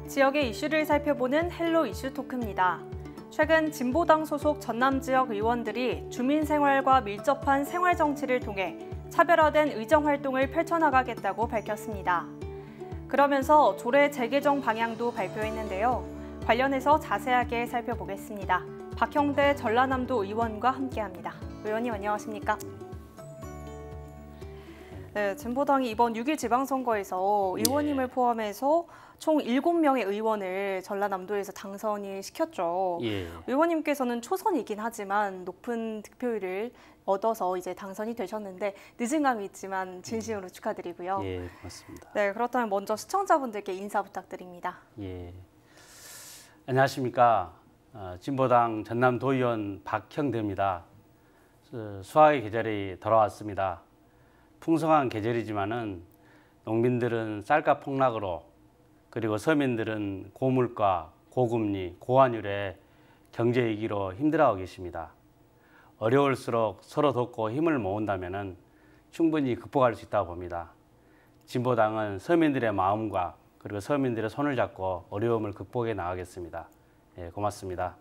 지역의 이슈를 살펴보는 헬로 이슈 토크입니다. 최근 진보당 소속 전남 지역 의원들이 주민 생활과 밀접한 생활 정치를 통해 차별화된 의정 활동을 펼쳐나가겠다고 밝혔습니다. 그러면서 조례 재개정 방향도 발표했는데요. 관련해서 자세하게 살펴보겠습니다. 박형대 전라남도 의원과 함께합니다. 의원님 안녕하십니까? 네, 진보당이 이번 6.1 지방선거에서 의원님을 포함해서 총 7명의 의원을 전라남도에서 당선이 시켰죠. 의원님께서는 초선이긴 하지만 높은 득표율을 얻어서 이제 당선이 되셨는데 늦은 감이 있지만 진심으로 축하드리고요. 예, 고맙습니다. 네, 그렇다면 먼저 시청자분들께 인사 부탁드립니다. 예, 안녕하십니까? 진보당 전남도의원 박형대입니다. 수확의 계절이 돌아왔습니다. 풍성한 계절이지만은 농민들은 쌀값 폭락으로 그리고 서민들은 고물가, 고금리, 고환율에 경제 위기로 힘들어하고 계십니다. 어려울수록 서로 돕고 힘을 모은다면은 충분히 극복할 수 있다고 봅니다. 진보당은 서민들의 마음과 그리고 서민들의 손을 잡고 어려움을 극복해 나가겠습니다. 예, 고맙습니다.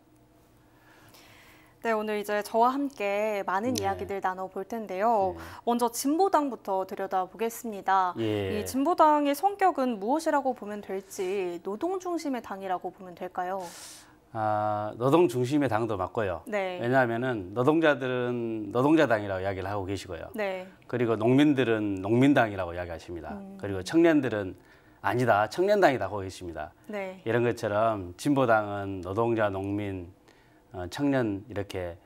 네, 오늘 이제 저와 함께 많은 이야기들 나눠볼 텐데요. 먼저 진보당부터 들여다보겠습니다. 이 진보당의 성격은 무엇이라고 보면 될지 노동 중심의 당이라고 보면 될까요? 노동 중심의 당도 맞고요. 네. 왜냐하면은 노동자들은 노동자당이라고 이야기를 하고 계시고요. 네. 그리고 농민들은 농민당이라고 이야기하십니다. 그리고 청년들은 아니다, 청년당이라고 하고 계십니다. 네. 이런 것처럼 진보당은 노동자, 농민, 청년 이렇게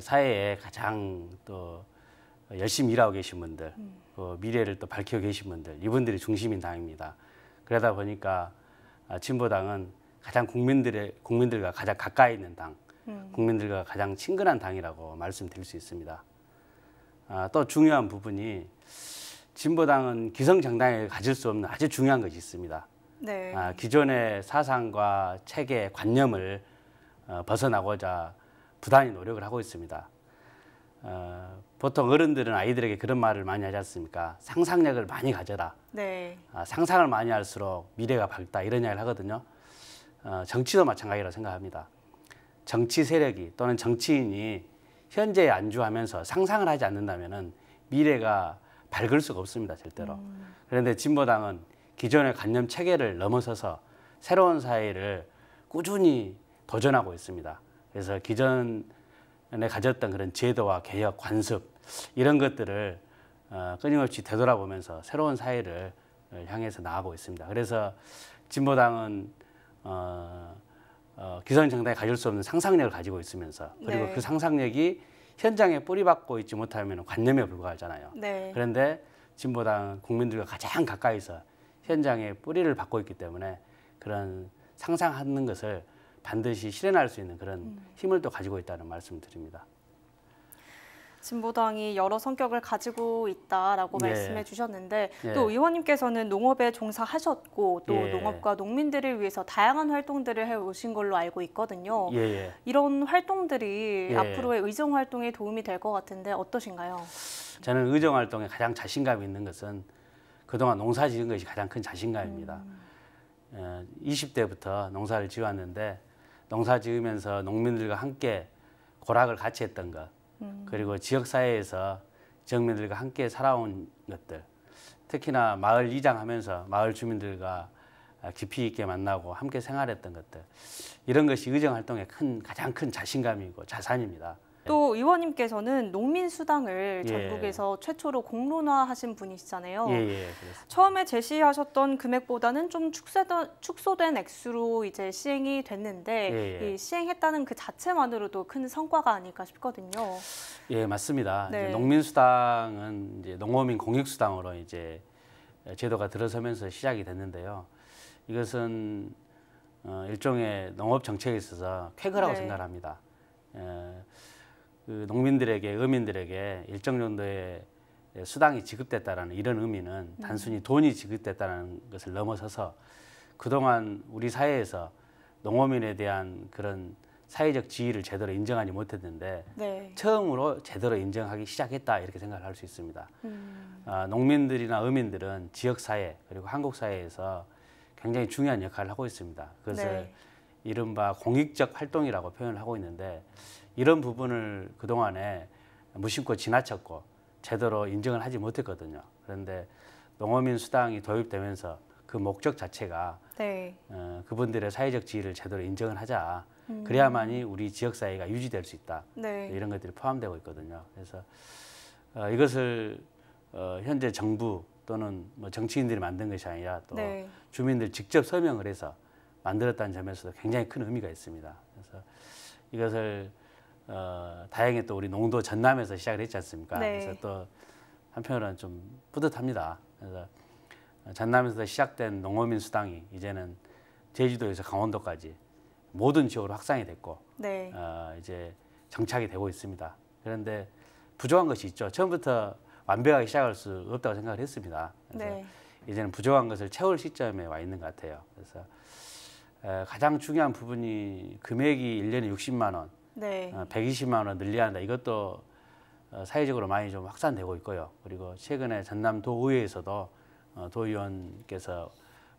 사회에 가장 또 열심히 일하고 계신 분들, 미래를 또 밝히고 계신 분들, 이분들이 중심인 당입니다. 그러다 보니까 진보당은 가장 국민들과 가장 가까이 있는 당, 국민들과 가장 친근한 당이라고 말씀드릴 수 있습니다. 또 중요한 부분이 진보당은 기성정당에 가질 수 없는 아주 중요한 것이 있습니다. 네. 기존의 사상과 체계, 관념을 벗어나고자 부단히 노력을 하고 있습니다. 보통 어른들은 아이들에게 그런 말을 많이 하지 않습니까? 상상력을 많이 가져라. 네. 상상을 많이 할수록 미래가 밝다 이런 이야기를 하거든요. 정치도 마찬가지라고 생각합니다. 정치 세력이 또는 정치인이 현재에 안주하면서 상상을 하지 않는다면 미래가 밝을 수가 없습니다. 절대로. 그런데 진보당은 기존의 관념 체계를 넘어서서 새로운 사회를 꾸준히 도전하고 있습니다. 그래서 기존에 가졌던 그런 제도와 개혁, 관습 이런 것들을 끊임없이 되돌아보면서 새로운 사회를 향해서 나아가고 있습니다. 그래서 진보당은 기성정당이 가질 수 없는 상상력을 가지고 있으면서 그리고 그 상상력이 현장에 뿌리박고 있지 못하면 관념에 불과하잖아요. 그런데 진보당은 국민들과 가장 가까이서 현장에 뿌리를 박고 있기 때문에 그런 상상하는 것을 반드시 실현할 수 있는 그런 힘을 또 가지고 있다는 말씀을 드립니다. 진보당이 여러 성격을 가지고 있다라고 말씀해 주셨는데 또 의원님께서는 농업에 종사하셨고 또 농업과 농민들을 위해서 다양한 활동들을 해오신 걸로 알고 있거든요. 이런 활동들이 앞으로의 의정 활동에 도움이 될 것 같은데 어떠신가요? 저는 의정 활동에 가장 자신감이 있는 것은 그동안 농사 지은 것이 가장 큰 자신감입니다. 20대부터 농사를 지었는데 농사 지으면서 농민들과 함께 고락을 같이 했던 것 그리고 지역사회에서 지역민들과 함께 살아온 것들 특히나 마을 이장하면서 마을 주민들과 깊이 있게 만나고 함께 생활했던 것들 이런 것이 의정활동의 가장 큰 자신감이고 자산입니다. 또 의원님께서는 농민수당을 전국에서 최초로 공론화하신 분이시잖아요. 처음에 제시하셨던 금액보다는 좀 축소된 액수로 이제 시행이 됐는데 이 시행했다는 그 자체만으로도 큰 성과가 아닐까 싶거든요. 예, 맞습니다. 이제 농민수당은 이제 농어민 공익수당으로 이제 제도가 들어서면서 시작이 됐는데요. 이것은 일종의 농업 정책에 있어서 쾌거라고 생각합니다. 그 농민들에게, 어민들에게 일정 정도의 수당이 지급됐다라는 이런 의미는 단순히 돈이 지급됐다는 것을 넘어서서 그동안 우리 사회에서 농어민에 대한 그런 사회적 지위를 제대로 인정하지 못했는데 처음으로 제대로 인정하기 시작했다 이렇게 생각을 할 수 있습니다. 농민들이나 어민들은 지역사회 그리고 한국 사회에서 굉장히 중요한 역할을 하고 있습니다. 그것을 네. 이른바 공익적 활동이라고 표현을 하고 있는데 이런 부분을 그동안에 무심코 지나쳤고 제대로 인정을 하지 못했거든요. 그런데 농어민 수당이 도입되면서 그 목적 자체가 네. 그분들의 사회적 지위를 제대로 인정을 하자. 그래야만이 우리 지역사회가 유지될 수 있다. 네. 이런 것들이 포함되고 있거든요. 그래서 이것을 현재 정부 또는 뭐 정치인들이 만든 것이 아니라 또 네. 주민들 직접 서명을 해서 만들었다는 점에서도 굉장히 큰 의미가 있습니다. 그래서 이것을 다행히 또 우리 농도 전남에서 시작을 했지 않습니까? 네. 그래서 또 한편으로는 좀 뿌듯합니다. 그래서 전남에서 시작된 농어민 수당이 이제는 제주도에서 강원도까지 모든 지역으로 확산이 됐고 네. 이제 정착이 되고 있습니다. 그런데 부족한 것이 있죠. 처음부터 완벽하게 시작할 수 없다고 생각을 했습니다. 그래서 네. 이제는 부족한 것을 채울 시점에 와 있는 것 같아요. 그래서 가장 중요한 부분이 금액이 1년에 60만 원, 네. 120만 원 늘려야 한다. 이것도 사회적으로 많이 좀 확산되고 있고요. 그리고 최근에 전남도의회에서도 도의원께서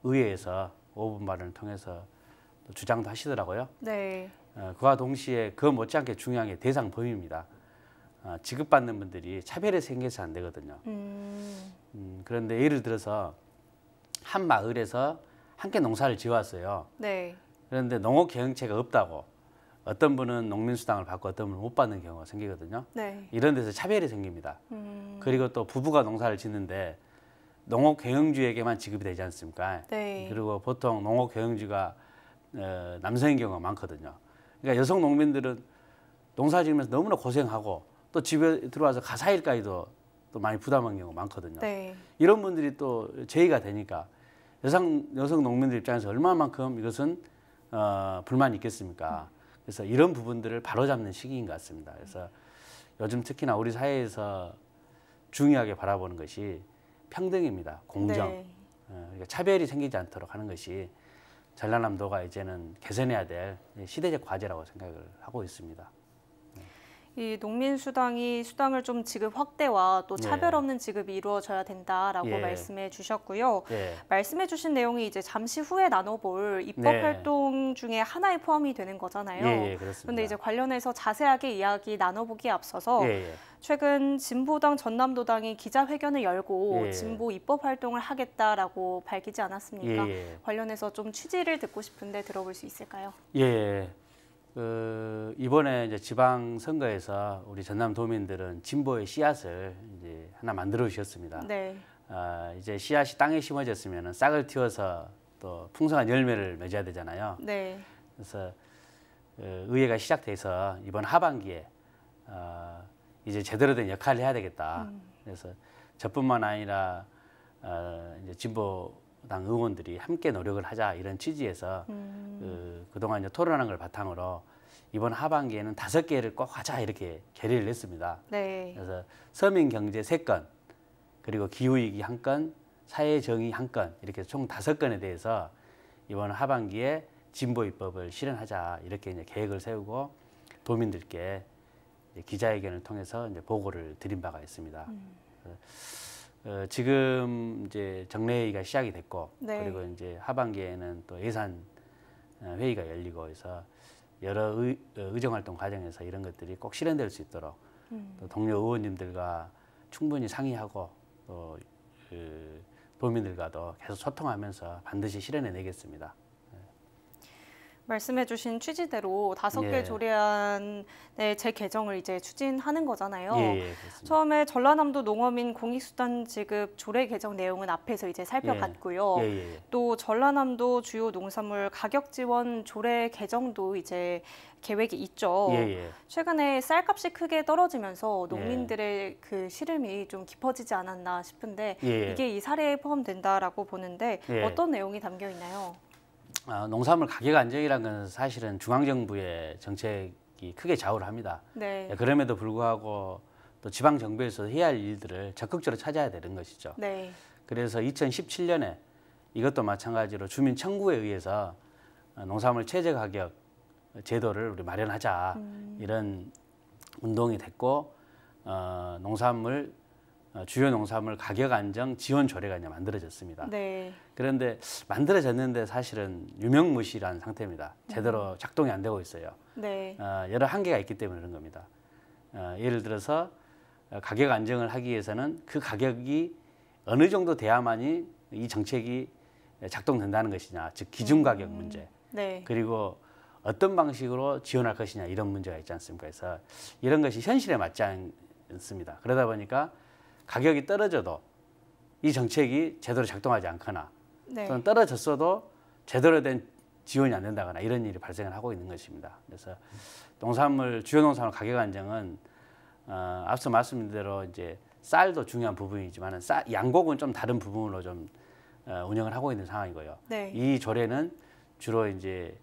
의회에서 5분 발언을 통해서 또 주장도 하시더라고요. 네. 그와 동시에 그 못지않게 중요한 게 대상 범위입니다. 지급받는 분들이 차별이 생겨서 안 되거든요. 그런데 예를 들어서 한 마을에서 함께 농사를 지어왔어요. 네. 그런데 농업 경영체가 없다고 어떤 분은 농민수당을 받고 어떤 분은 못 받는 경우가 생기거든요. 네. 이런 데서 차별이 생깁니다. 그리고 또 부부가 농사를 짓는데 농업 경영주에게만 지급이 되지 않습니까? 네. 그리고 보통 농업 경영주가 남성인 경우가 많거든요. 그러니까 여성 농민들은 농사 지으면서 너무나 고생하고 또 집에 들어와서 가사일까지도 또 많이 부담한 경우가 많거든요. 네. 이런 분들이 또 제의가 되니까 여성 농민들 입장에서 얼마만큼 이것은 불만이 있겠습니까? 그래서 이런 부분들을 바로잡는 시기인 것 같습니다. 그래서 요즘 특히나 우리 사회에서 중요하게 바라보는 것이 평등입니다. 공정. 네. 그러니까 차별이 생기지 않도록 하는 것이 전라남도가 이제는 개선해야 될 시대적 과제라고 생각을 하고 있습니다. 이 농민수당이 수당을 좀 지급 확대와 또 네. 차별 없는 지급이 이루어져야 된다라고 예. 말씀해 주셨고요. 예. 말씀해 주신 내용이 이제 잠시 후에 나눠볼 입법 네. 활동 중에 하나에 포함이 되는 거잖아요. 예, 그렇습니다. 그런데 이제 관련해서 자세하게 이야기 나눠보기에 앞서서 예. 최근 진보당 전남도당이 기자회견을 열고 예. 진보 입법 활동을 하겠다라고 밝히지 않았습니까? 예. 관련해서 좀 취지를 듣고 싶은데 들어볼 수 있을까요? 예. 이번에 이제 지방 선거에서 우리 전남도민들은 진보의 씨앗을 이제 하나 만들어 주셨습니다. 네. 이제 씨앗이 땅에 심어졌으면 싹을 틔워서 또 풍성한 열매를 맺어야 되잖아요. 네. 그래서 의회가 시작돼서 이번 하반기에 이제 제대로 된 역할을 해야 되겠다. 그래서 저뿐만 아니라 이제 진보당 의원들이 함께 노력을 하자 이런 취지에서 그동안 이제 토론한 걸 바탕으로 이번 하반기에는 5개를 꼭 하자 이렇게 결의를 냈습니다. 네. 그래서 서민 경제 3건, 그리고 기후위기 1건, 사회정의 1건 이렇게 총 5건에 대해서 이번 하반기에 진보 입법을 실현하자 이렇게 이제 계획을 세우고 도민들께 이제 기자회견을 통해서 이제 보고를 드린 바가 있습니다. 지금 이제 정례회의가 시작이 됐고 네. 그리고 이제 하반기에는 또 예산 회의가 열리고 해서 여러 의정활동 과정에서 이런 것들이 꼭 실현될 수 있도록 또 동료 의원님들과 충분히 상의하고 또 도민들과도 계속 소통하면서 반드시 실현해내겠습니다. 말씀해주신 취지대로 5개 예. 조례안의 재개정을 이제 추진하는 거잖아요. 예, 그렇습니다. 처음에 전라남도 농어민 공익수단 지급 조례 개정 내용은 앞에서 이제 살펴봤고요. 예. 또 전라남도 주요 농산물 가격 지원 조례 개정도 이제 계획이 있죠. 예. 최근에 쌀값이 크게 떨어지면서 농민들의 그 시름이 좀 깊어지지 않았나 싶은데 예. 이게 이 사례에 포함된다라고 보는데 예. 어떤 내용이 담겨 있나요? 농산물 가격 안정이라는 건 사실은 중앙정부의 정책이 크게 좌우를 합니다. 네. 그럼에도 불구하고 또 지방정부에서 해야 할 일들을 적극적으로 찾아야 되는 것이죠. 네. 그래서 2017년에 이것도 마찬가지로 주민 청구에 의해서 농산물 최저가격 제도를 우리 마련하자 이런 운동이 됐고 농산물 주요 농산물 가격 안정 지원 조례가 이제 만들어졌습니다. 네. 그런데 만들어졌는데 사실은 유명무실한 상태입니다. 제대로 작동이 안 되고 있어요. 네. 여러 한계가 있기 때문에 그런 겁니다. 예를 들어서 가격 안정을 하기 위해서는 그 가격이 어느 정도 돼야만이 이 정책이 작동된다는 것이냐, 즉 기준 가격 문제. 네. 그리고 어떤 방식으로 지원할 것이냐 이런 문제가 있지 않습니까? 그래서 이런 것이 현실에 맞지 않습니다. 그러다 보니까 가격이 떨어져도 이 정책이 제대로 작동하지 않거나 네. 또는 떨어졌어도 제대로 된 지원이 안 된다거나 이런 일이 발생을 하고 있는 것입니다. 그래서 주요 농산물 가격 안정은 앞서 말씀드린 대로 이제 쌀도 중요한 부분이지만 양곡은 좀 다른 부분으로 좀 운영을 하고 있는 상황이고요. 네. 이 조례는 주로 이제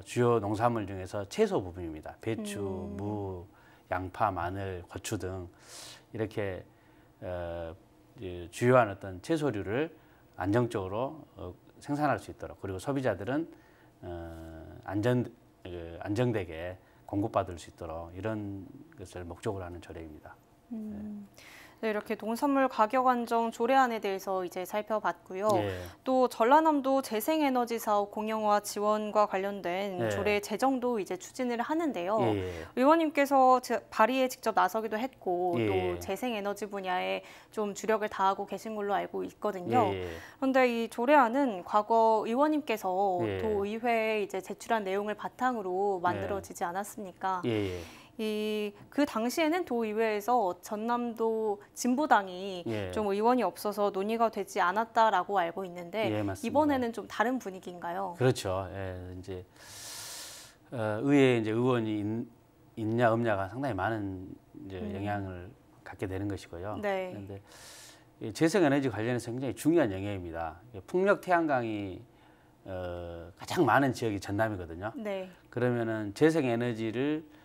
주요 농산물 중에서 채소 부분입니다. 배추, 무, 양파, 마늘, 고추 등 이렇게 주요한 어떤 채소류를 안정적으로 생산할 수 있도록 그리고 소비자들은 안정되게 공급받을 수 있도록 이런 것을 목적으로 하는 조례입니다. 네, 이렇게 농산물 가격 안정 조례안에 대해서 이제 살펴봤고요. 예. 또 전라남도 재생에너지 사업 공영화 지원과 관련된 예. 조례 제정도 이제 추진을 하는데요. 예. 의원님께서 발의에 직접 나서기도 했고 예. 또 재생에너지 분야에 좀 주력을 다하고 계신 걸로 알고 있거든요. 예. 그런데 이 조례안은 과거 의원님께서 예. 도의회에 이제 제출한 내용을 바탕으로 만들어지지 않았습니까? 예. 그 당시에는 도의회에서 전남도 진보당이 예. 좀 의원이 없어서 논의가 되지 않았다라고 알고 있는데 예, 맞습니다. 이번에는 좀 다른 분위기인가요? 그렇죠. 예, 이제 의회에 이제 의원이 있냐 없냐가 상당히 많은 이제 영향을 갖게 되는 것이고요. 네. 그런데 이 재생에너지 관련해서 굉장히 중요한 영역입니다. 풍력 태양광이 가장 많은 지역이 전남이거든요. 네. 그러면은 재생에너지를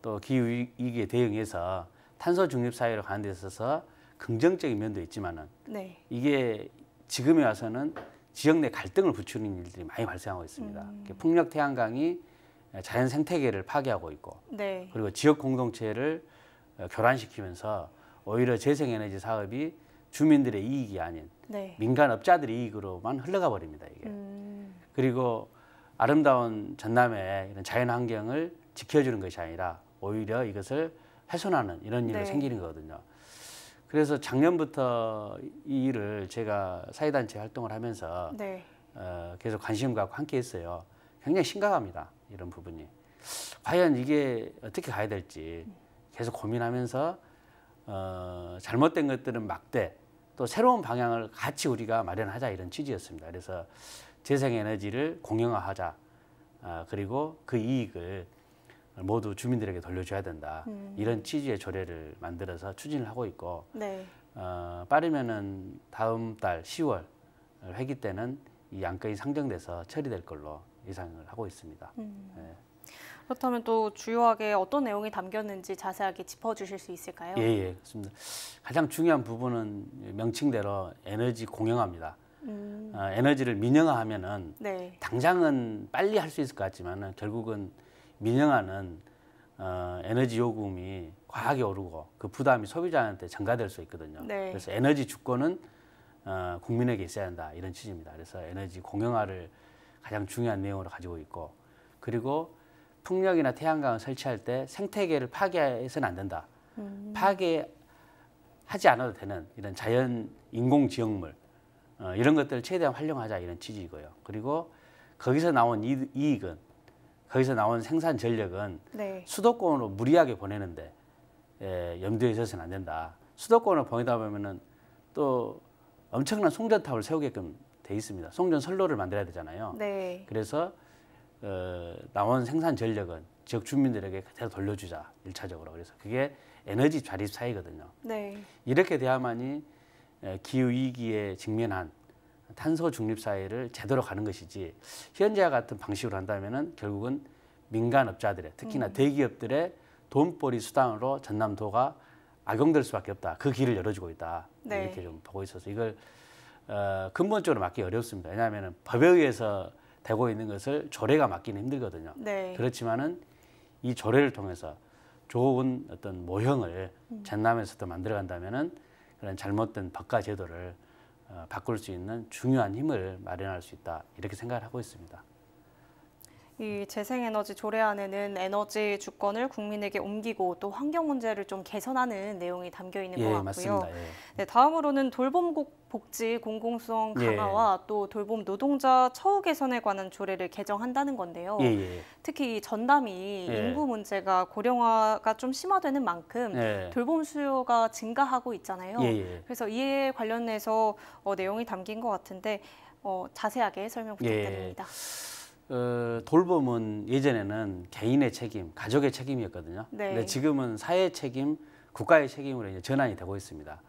또 기후 위기에 대응해서 탄소 중립 사회로 가는 데 있어서 긍정적인 면도 있지만은 네. 이게 지금에 와서는 지역 내 갈등을 부추기는 일들이 많이 발생하고 있습니다. 풍력 태양광이 자연 생태계를 파괴하고 있고 네. 그리고 지역 공동체를 교란시키면서 오히려 재생에너지 사업이 주민들의 이익이 아닌 네. 민간 업자들의 이익으로만 흘러가 버립니다. 이게. 그리고 아름다운 전남의 이런 자연 환경을 지켜주는 것이 아니라 오히려 이것을 훼손하는 이런 일이 네. 생기는 거거든요. 그래서 작년부터 이 일을 제가 사회단체 활동을 하면서 네. 계속 관심 갖고 함께 했어요. 굉장히 심각합니다. 이런 부분이. 과연 이게 어떻게 가야 될지 계속 고민하면서 잘못된 것들은 막되 또 새로운 방향을 같이 우리가 마련하자 이런 취지였습니다. 그래서 재생에너지를 공영화하자. 그리고 그 이익을 모두 주민들에게 돌려줘야 된다. 이런 취지의 조례를 만들어서 추진을 하고 있고 네. 빠르면은 다음 달 10월 회기 때는 이 안건이 상정돼서 처리될 걸로 예상을 하고 있습니다. 네. 그렇다면 또 주요하게 어떤 내용이 담겼는지 자세하게 짚어주실 수 있을까요? 예, 그렇습니다. 가장 중요한 부분은 명칭대로 에너지 공영화입니다. 에너지를 민영화하면은 네. 당장은 빨리 할 수 있을 것 같지만은 결국은 민영화는 에너지 요금이 과하게 오르고 그 부담이 소비자한테 전가될 수 있거든요. 네. 그래서 에너지 주권은 국민에게 있어야 한다 이런 취지입니다. 그래서 에너지 공영화를 가장 중요한 내용으로 가지고 있고 그리고 풍력이나 태양광을 설치할 때 생태계를 파괴해서는 안 된다. 파괴하지 않아도 되는 이런 자연 인공 지역물 이런 것들을 최대한 활용하자 이런 취지이고요. 그리고 거기서 나온 이익은 거기서 나온 생산 전력은 네. 수도권으로 무리하게 보내는데 염두에 있어서는 안 된다. 수도권으로 보내다 보면은 또 엄청난 송전탑을 세우게끔 돼 있습니다. 송전 선로를 만들어야 되잖아요. 네. 그래서 나온 생산 전력은 지역 주민들에게 그대로 돌려주자 1차적으로. 그래서 그게 에너지 자립 사회거든요. 네. 이렇게 돼야만이 기후 위기에 직면한 탄소 중립 사회를 제대로 가는 것이지 현재와 같은 방식으로 한다면은 결국은 민간 업자들의 특히나 대기업들의 돈벌이 수단으로 전남도가 악용될 수밖에 없다. 그 길을 열어주고 있다. 네. 이렇게 좀 보고 있어서 이걸 근본적으로 막기 어렵습니다. 왜냐하면 법에 의해서 되고 있는 것을 조례가 막기는 힘들거든요. 네. 그렇지만은 이 조례를 통해서 좋은 어떤 모형을 전남에서도 만들어간다면은 그런 잘못된 법과 제도를 바꿀 수 있는 중요한 힘을 마련할 수 있다 이렇게 생각을 하고 있습니다. 이 재생에너지 조례안에는 에너지 주권을 국민에게 옮기고 또 환경 문제를 좀 개선하는 내용이 담겨 있는 것 같고요. 맞습니다. 네, 다음으로는 돌봄 복지 공공성 강화와 또 돌봄 노동자 처우 개선에 관한 조례를 개정한다는 건데요. 특히 이 전남이 인구 문제가 고령화가 좀 심화되는 만큼 돌봄 수요가 증가하고 있잖아요. 그래서 이에 관련해서 내용이 담긴 것 같은데 자세하게 설명 부탁드립니다. 돌봄은 예전에는 개인의 책임, 가족의 책임이었거든요. 근데 지금은 사회의 책임, 국가의 책임으로 이제 전환이 되고 있습니다.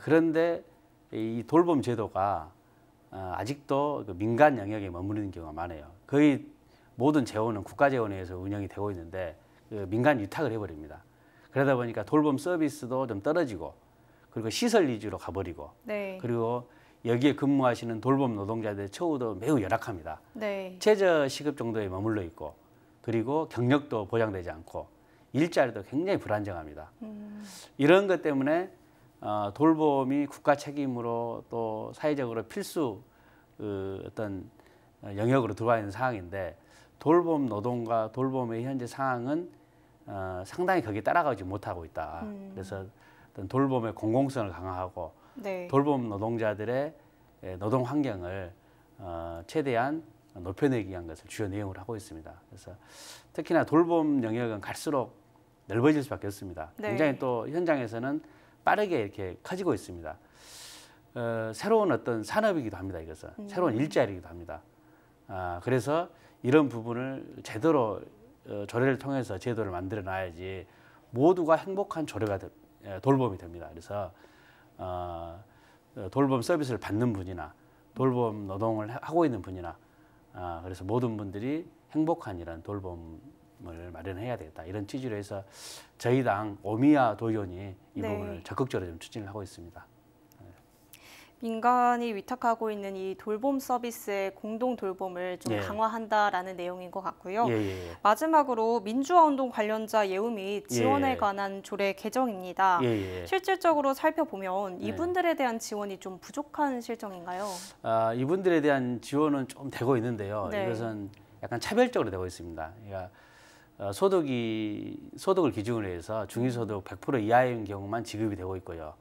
그런데 이 돌봄 제도가 아직도 그 민간 영역에 머무르는 경우가 많아요. 거의 모든 재원은 국가 재원에 의해서 운영이 되고 있는데 그 민간 위탁을 해버립니다. 그러다 보니까 돌봄 서비스도 좀 떨어지고 그리고 시설 위주로 가버리고 그리고 여기에 근무하시는 돌봄 노동자들의 처우도 매우 열악합니다. 최저 시급 정도에 머물러 있고 그리고 경력도 보장되지 않고 일자리도 굉장히 불안정합니다. 이런 것 때문에 돌봄이 국가 책임으로 또 사회적으로 필수 어떤 영역으로 들어와 있는 상황인데 돌봄 노동과 돌봄의 현재 상황은 상당히 거기에 따라가지 못하고 있다. 그래서 어떤 돌봄의 공공성을 강화하고 돌봄 노동자들의 노동 환경을 최대한 높여내기 위한 것을 주요 내용으로 하고 있습니다. 그래서 특히나 돌봄 영역은 갈수록 넓어질 수밖에 없습니다. 굉장히 또 현장에서는 빠르게 이렇게 커지고 있습니다. 새로운 어떤 산업이기도 합니다. 이것은 새로운 일자리이기도 합니다. 그래서 이런 부분을 제대로 조례를 통해서 제도를 만들어 놔야지 모두가 행복한 돌봄이 됩니다. 그래서 돌봄 서비스를 받는 분이나 돌봄 노동을 하고 있는 분이나 그래서 모든 분들이 행복한 이런 돌봄을 마련해야 되겠다 이런 취지로 해서 저희 당 오미야 도의원이 이 부분을 적극적으로 좀 추진을 하고 있습니다. 민간이 위탁하고 있는 이 돌봄 서비스의 공동 돌봄을 좀 강화한다라는 내용인 것 같고요. 마지막으로 민주화운동 관련자 예우 및 지원에 관한 조례 개정입니다. 실질적으로 살펴보면 이분들에 대한 지원이 좀 부족한 실정인가요? 이분들에 대한 지원은 좀 되고 있는데요. 이것은 약간 차별적으로 되고 있습니다. 그러니까 소득을 기준으로 해서 중위소득 100% 이하인 경우만 지급이 되고 있고요.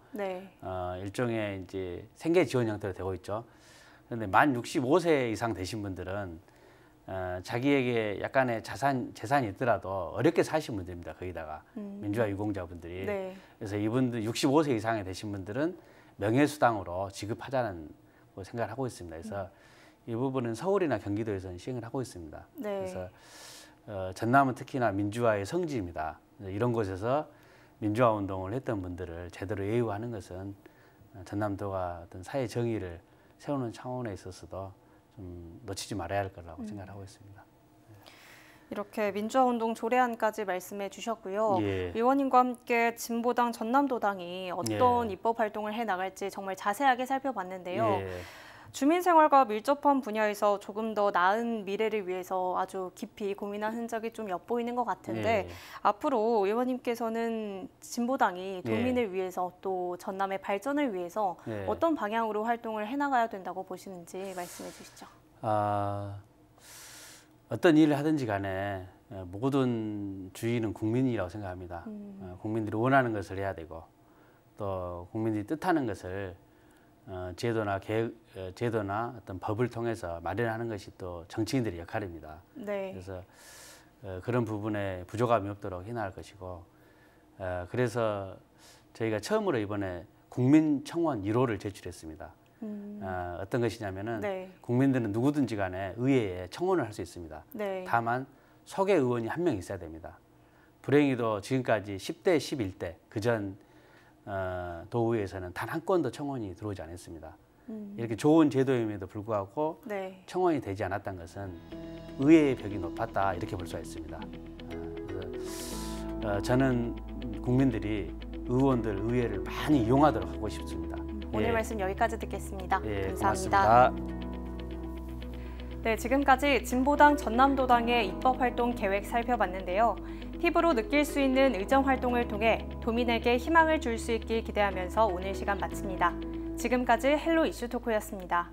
일종의 이제 생계 지원 형태로 되고 있죠. 그런데 만 65세 이상 되신 분들은 자기에게 약간의 재산이 있더라도 어렵게 사신 분들입니다. 거기다가 민주화 유공자분들이. 그래서 이분들 65세 이상이 되신 분들은 명예수당으로 지급하자는 생각을 하고 있습니다. 그래서 이 부분은 서울이나 경기도에서는 시행을 하고 있습니다. 그래서 전남은 특히나 민주화의 성지입니다. 이런 곳에서 민주화 운동을 했던 분들을 제대로 예우하는 것은 전남도가 어떤 사회 정의를 세우는 차원에 있어서도 좀 놓치지 말아야 할 거라고 생각하고 있습니다. 이렇게 민주화운동 조례안까지 말씀해 주셨고요. 의원님과 함께 진보당 전남도당이 어떤 입법 활동을 해나갈지 정말 자세하게 살펴봤는데요. 주민생활과 밀접한 분야에서 조금 더 나은 미래를 위해서 아주 깊이 고민한 흔적이 좀 엿보이는 것 같은데 앞으로 의원님께서는 진보당이 도민을 위해서 또 전남의 발전을 위해서 어떤 방향으로 활동을 해나가야 된다고 보시는지 말씀해 주시죠. 어떤 일을 하든지 간에 모든 주인은 국민이라고 생각합니다. 국민들이 원하는 것을 해야 되고 또 국민들이 뜻하는 것을 제도나 어떤 법을 통해서 마련하는 것이 또 정치인들의 역할입니다. 그래서 그런 부분에 부족함이 없도록 해나갈 것이고 그래서 저희가 처음으로 이번에 국민청원 1호를 제출했습니다. 어떤 것이냐면은 국민들은 누구든지 간에 의회에 청원을 할 수 있습니다. 다만 소개 의원이 한 명 있어야 됩니다. 불행히도 지금까지 10대, 11대 그전 도의회에서는 단 한 건도 청원이 들어오지 않았습니다. 이렇게 좋은 제도임에도 불구하고 청원이 되지 않았던 것은 의회의 벽이 높았다 이렇게 볼 수가 있습니다. 그래서 저는 국민들이 의원들 의회를 많이 이용하도록 하고 싶습니다. 오늘 말씀 여기까지 듣겠습니다. 감사합니다. 네, 지금까지 진보당 전남도당의 입법 활동 계획 살펴봤는데요. 피부로 느낄 수 있는 의정 활동을 통해 도민에게 희망을 줄 수 있길 기대하면서 오늘 시간 마칩니다. 지금까지 헬로 이슈 토크였습니다.